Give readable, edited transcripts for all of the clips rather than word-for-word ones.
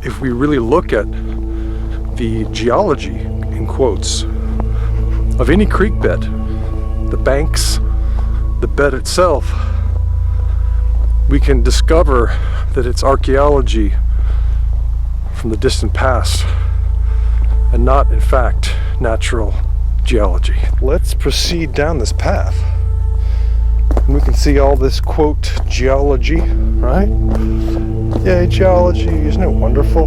if we really look at the geology, in quotes, of any creek bed, the banks, the bed itself, we can discover that it's archaeology from the distant past and not, in fact, natural geology. Let's proceed down this path. And we can see all this, quote, geology, right? Yay, geology, isn't it wonderful?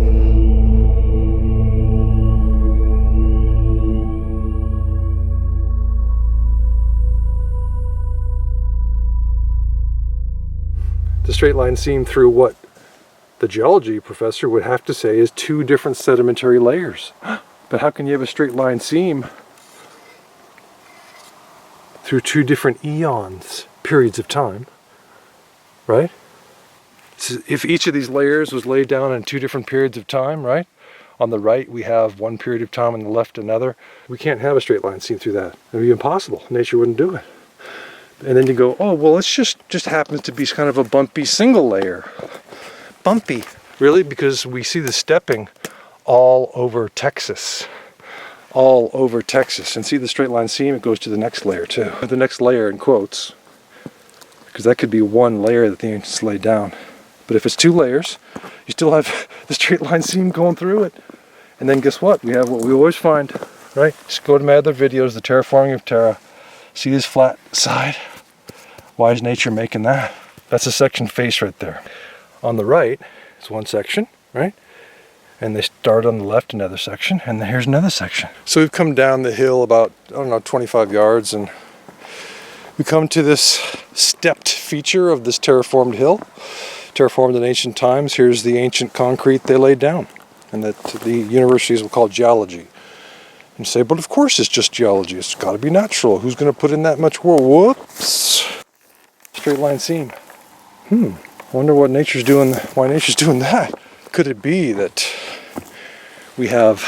The straight line seam through what the geology professor would have to say is 2 different sedimentary layers. But how can you have a straight line seam through 2 different eons, periods of time, right? So if each of these layers was laid down in 2 different periods of time, right? On the right we have 1 period of time, on the left another. We can't have a straight line seam through that. It would be impossible. Nature wouldn't do it. And then you go, oh, well, it's just happens to be kind of a bumpy single layer. Bumpy. Really? Because we see the stepping all over Texas. All over Texas. And see the straight line seam? It goes to the next layer too. The next layer in quotes. Because that could be 1 layer that the ancients laid down. But if it's 2 layers, you still have the straight line seam going through it. And then guess what? We have what we always find, right? Just go to my other videos, the Terraforming of Terra. See this flat side? Why is nature making that? That's a section face right there. On the right is 1 section, right? And they start on the left another section, and here's another section. So we've come down the hill about, I don't know, 25 yards, and we come to this stepped feature of this terraformed hill. Terraformed in ancient times. Here's the ancient concrete they laid down, and that the universities will call geology. And you say, but of course it's just geology. It's got to be natural. Who's going to put in that much work? Whoops. Straight line seam. Wonder what nature's doing. Why nature's doing that? Could it be that we have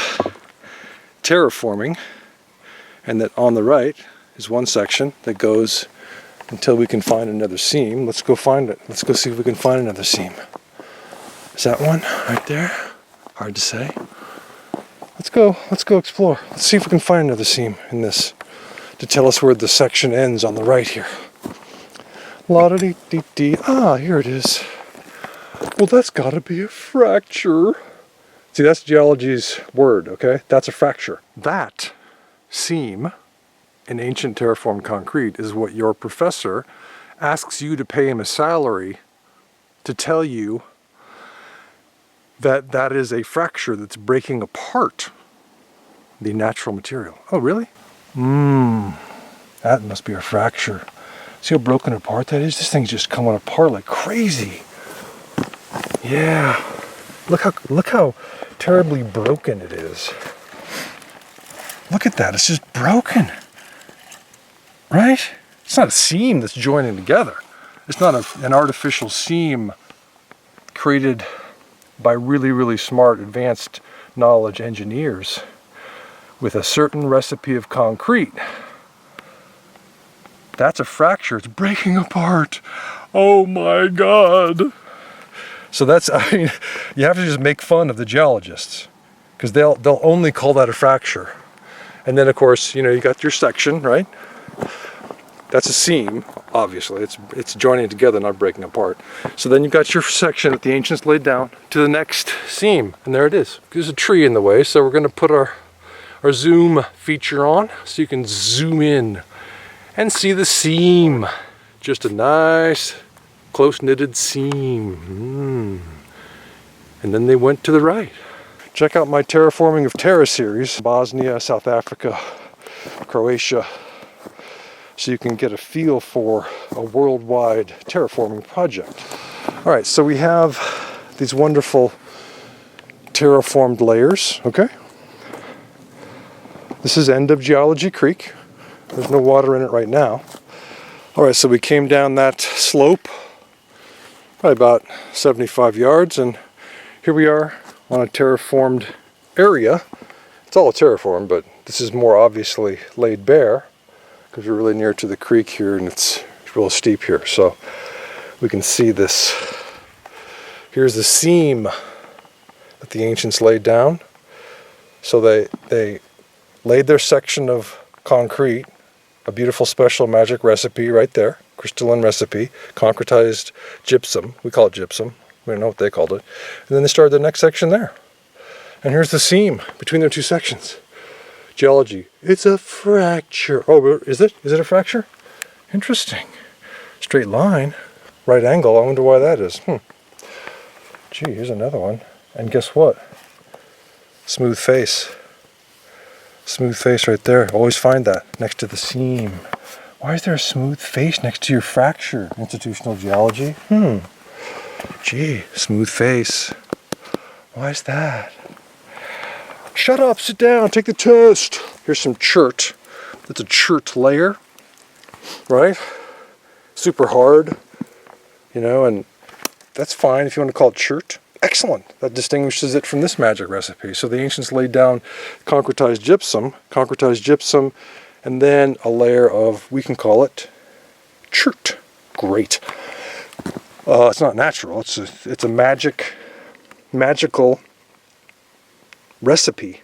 terraforming, and that on the right is 1 section that goes until we can find another seam? Let's go find it. Let's go see if we can find another seam. Is that one right there? Hard to say. Let's go explore. Let's see if we can find another seam in this to tell us where the section ends on the right here. La-da-dee-dee-dee. Ah, here it is. Well, that's got to be a fracture. See, that's geology's word, okay? That's a fracture. That seam in ancient terraformed concrete is what your professor asks you to pay him a salary to tell you that that is a fracture that's breaking apart the natural material. Oh, really? That must be a fracture. See how broken apart that is? This thing's just coming apart like crazy. Yeah. Look how terribly broken it is. Look at that. It's just broken. Right? It's not a seam that's joining together. It's not an artificial seam created by really, really smart, advanced knowledge engineers with a certain recipe of concrete. That's a fracture. It's breaking apart. Oh my God. So that's, I mean, you have to just make fun of the geologists because they'll only call that a fracture. And then of course, you know, you got your section, right? That's a seam, obviously. It's joining together, not breaking apart. So then you've got your section that the ancients laid down to the next seam. And there it is. There's a tree in the way, so we're going to put our zoom feature on so you can zoom in and see the seam. Just a nice, close-knitted seam. And then they went to the right. Check out my Terraforming of Terra series. Bosnia, South Africa, Croatia. So you can get a feel for a worldwide terraforming project. All right, so we have these wonderful terraformed layers, okay? This is end of Geology Creek. There's no water in it right now. All right, so we came down that slope, probably about 75 yards, and here we are on a terraformed area. It's all terraformed, but this is more obviously laid bare, because we're really near to the creek here and it's real steep here. So we can see this. Here's the seam that that the ancients laid down. So they laid their section of concrete, a beautiful special magic recipe right there, crystalline recipe, concretized gypsum. We call it gypsum. We don't know what they called it. And then they started the next section there. And here's the seam between their two sections. Geology. It's a fracture. Oh, is it? Is it a fracture? Interesting. Straight line. Right angle. I wonder why that is. Gee, here's another one. And guess what? Smooth face. Smooth face right there. Always find that next to the seam. Why is there a smooth face next to your fracture? Institutional geology. Gee, smooth face. Why is that? Shut up, sit down, take the test. Here's some chert. That's a chert layer, right? Super hard, you know, and that's fine if you want to call it chert. Excellent. That distinguishes it from this magic recipe. So the ancients laid down concretized gypsum, and then a layer of, we can call it chert. Great. It's not natural. It's a magical recipe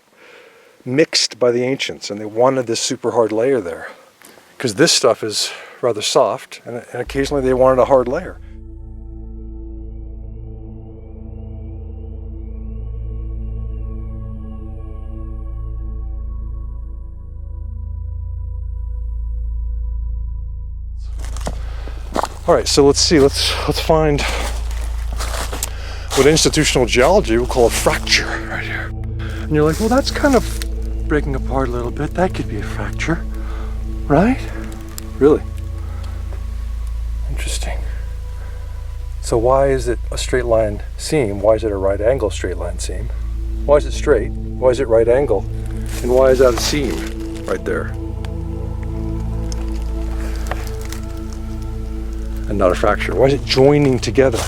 mixed by the ancients, and they wanted this super hard layer there because this stuff is rather soft, and occasionally they wanted a hard layer. All right, so let's see. Let's find what institutional geology will call a fracture right here. And you're like, well, that's kind of breaking apart a little bit. That could be a fracture, right? Really? Interesting. So why is it a straight line seam? Why is it a right angle straight line seam? Why is it straight? Why is it right angle? And why is that a seam right there? And not a fracture. Why is it joining together?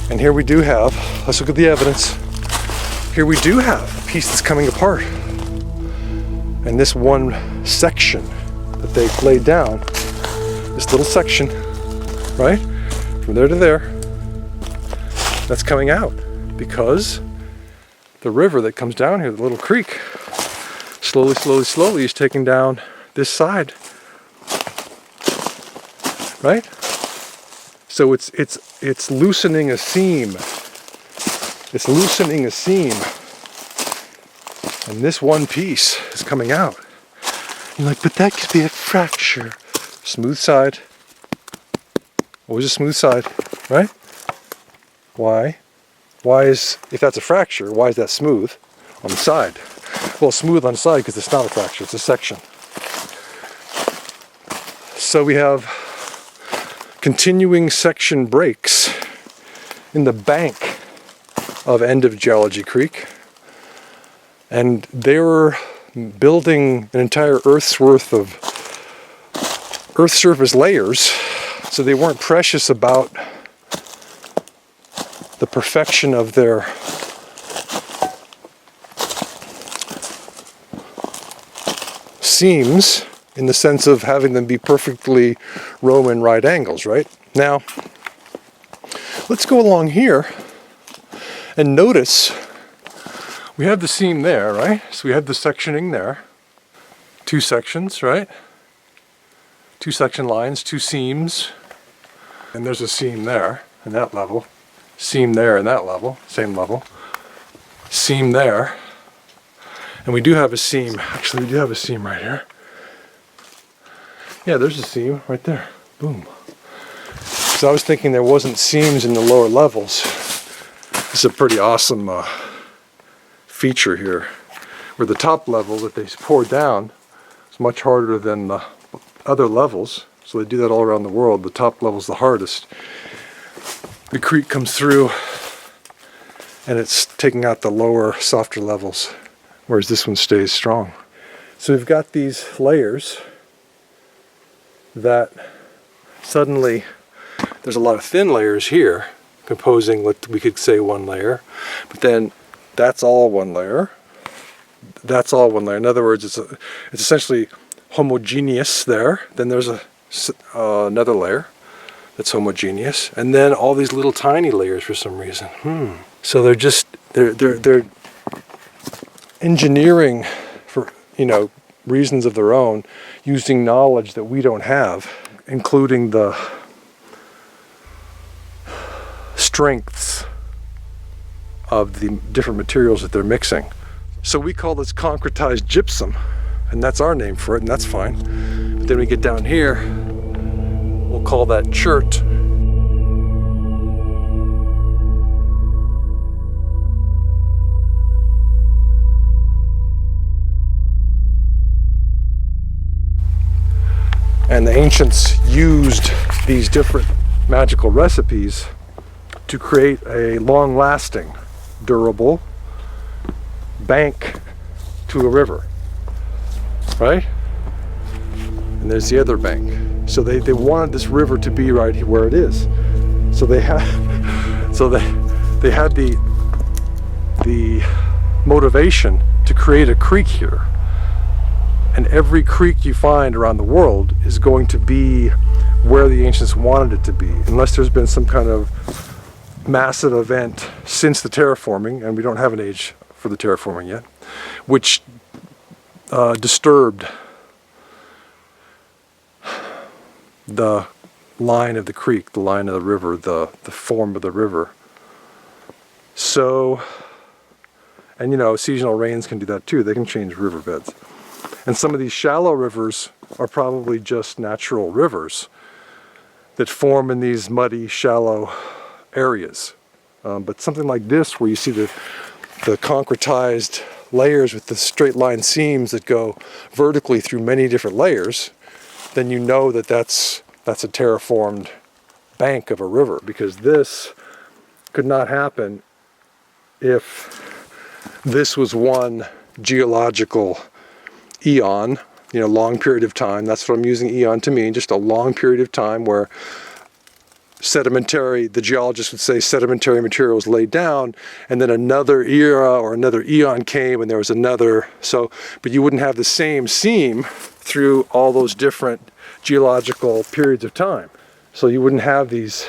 And here we do have, let's look at the evidence. Here we do have a piece that's coming apart. And this one section that they laid down, this little section, right? From there to there, that's coming out because the river that comes down here, the little creek, slowly is taking down this side. Right? So it's loosening a seam. It's loosening a seam. And this one piece is coming out. You're like, but that could be a fracture. Smooth side. Always a smooth side, right? Why? Why is, if that's a fracture, why is that smooth on the side? Well, smooth on the side because it's not a fracture, it's a section. So we have continuing section breaks in the bank of end of Geology Creek, and they were building an entire Earth's worth of Earth surface layers, so they weren't precious about the perfection of their seams, in the sense of having them be perfectly Roman right angles, right? Now, let's go along here and notice we have the seam there, right? So we have the sectioning there. Two sections, right? Two section lines, two seams. And there's a seam there in that level. Seam there in that level, same level. Seam there. And we do have a seam. Actually, we do have a seam right here. Yeah, there's a seam right there. Boom. So I was thinking there wasn't seams in the lower levels. It's a pretty awesome feature here, where the top level that they pour down is much harder than the other levels. So they do that all around the world. The top level's the hardest. The creek comes through and it's taking out the lower, softer levels, whereas this one stays strong. So we've got these layers that suddenly there's a lot of thin layers here composing what we could say one layer, but then that's all one layer. That's all one layer. In other words, it's essentially homogeneous there. Then there's another layer. that's homogeneous, and then all these little tiny layers for some reason. So they're engineering for, you know, reasons of their own, using knowledge that we don't have, including the strengths of the different materials that they're mixing. So we call this concretized gypsum, and that's our name for it, and that's fine. But then we get down here, we'll call that chert. And the ancients used these different magical recipes to create a long-lasting, durable bank to a river, right? And there's the other bank. So they wanted this river to be right where it is. So they had the motivation to create a creek here. And every creek you find around the world is going to be where the ancients wanted it to be, unless there's been some kind of massive event since the terraforming, and we don't have an age for the terraforming yet, which disturbed the line of the creek, the line of the river, the form of the river. So, and you know, seasonal rains can do that too. They can change riverbeds. And some of these shallow rivers are probably just natural rivers that form in these muddy, shallow areas. But something like this, where you see the concretized layers with the straight line seams that go vertically through many different layers, then you know that that's a terraformed bank of a river, because this could not happen if this was one geological eon, you know, long period of time. That's what I'm using eon to mean, just a long period of time where sedimentary, the geologists would say sedimentary material was laid down, and then another era or another eon came and there was another, but you wouldn't have the same seam through all those different geological periods of time. So you wouldn't have these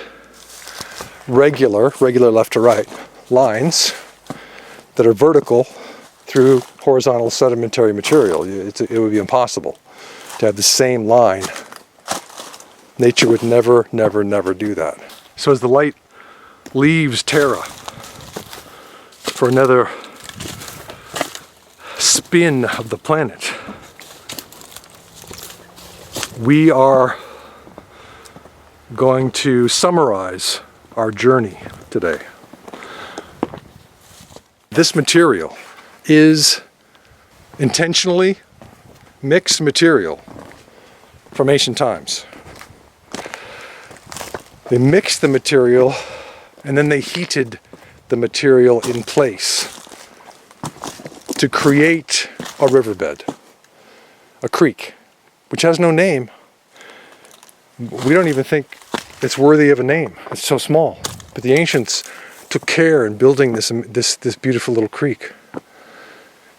regular left to right lines that are vertical through horizontal sedimentary material. It would be impossible to have the same line. Nature would never do that. So as the light leaves Terra for another spin of the planet, we are going to summarize our journey today. This material is intentionally mixed material from ancient times. They mixed the material and then they heated the material in place to create a riverbed, a creek, which has no name. We don't even think it's worthy of a name. It's so small. But the ancients took care in building this beautiful little creek.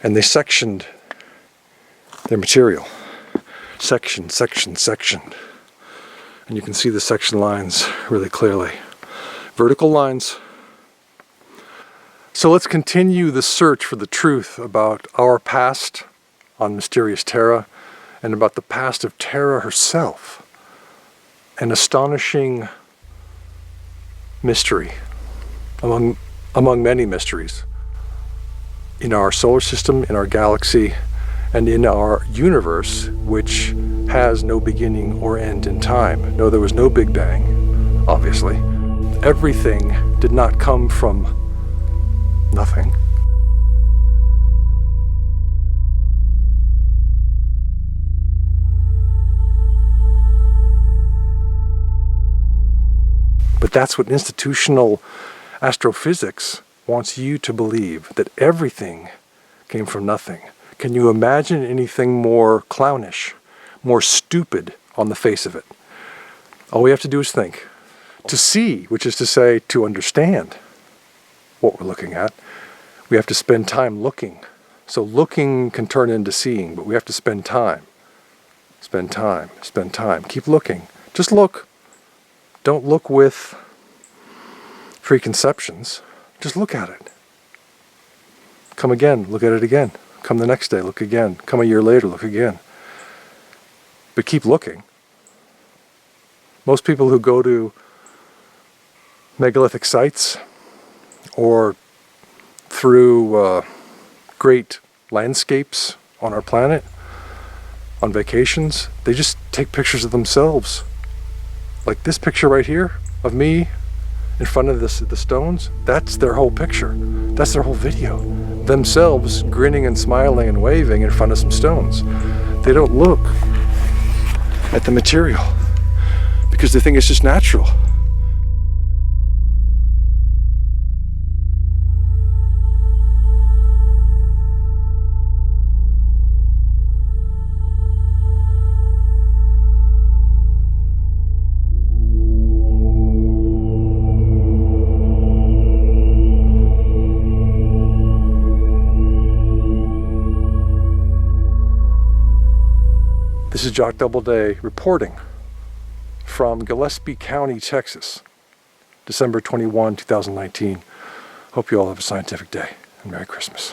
And they sectioned their material. Section. And you can see the section lines really clearly. Vertical lines. So let's continue the search for the truth about our past on mysterious Terra, and about the past of Terra herself. An astonishing mystery among many mysteries in our solar system, in our galaxy, and in our universe, which has no beginning or end in time. No, there was no Big Bang, obviously. Everything did not come from nothing. But that's what institutional astrophysics wants you to believe, that everything came from nothing. Can you imagine anything more clownish, more stupid on the face of it? All we have to do is think. To see, which is to say, to understand what we're looking at, we have to spend time looking. So looking can turn into seeing, but we have to spend time. Spend time. Keep looking. Just look. Don't look with preconceptions. Just look at it. Come again, look at it again. Come the next day, look again. Come a year later, look again. But keep looking. Most people who go to megalithic sites or through great landscapes on our planet, on vacations, they just take pictures of themselves. Like this picture right here of me in front of the stones, that's their whole picture. That's their whole video. Themselves grinning and smiling and waving in front of some stones. They don't look at the material because they think it's just natural. This is Jock Doubleday reporting from Gillespie County, Texas, December 21, 2019. Hope you all have a scientific day, and Merry Christmas.